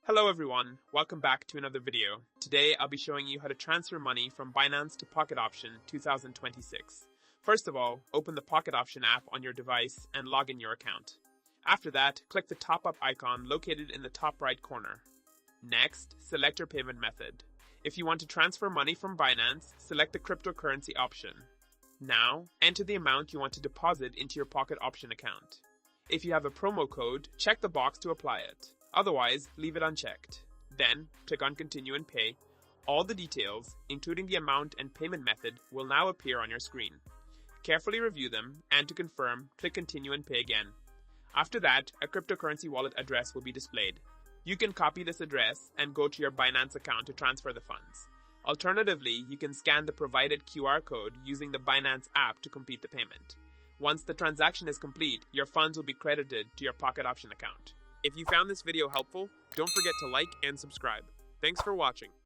Hello everyone, welcome back to another video. Today I'll be showing you how to transfer money from Binance to Pocket Option 2026. First of all, open the Pocket Option app on your device and log in your account. After that, click the top-up icon located in the top right corner. Next, select your payment method. If you want to transfer money from Binance, select the cryptocurrency option. Now, enter the amount you want to deposit into your Pocket Option account. If you have a promo code, check the box to apply it. Otherwise, leave it unchecked. Then, click on Continue and Pay. All the details, including the amount and payment method, will now appear on your screen. Carefully review them, and to confirm, click Continue and Pay again. After that, a cryptocurrency wallet address will be displayed. You can copy this address and go to your Binance account to transfer the funds. Alternatively, you can scan the provided QR code using the Binance app to complete the payment. Once the transaction is complete, your funds will be credited to your Pocket Option account. If you found this video helpful, don't forget to like and subscribe. Thanks for watching.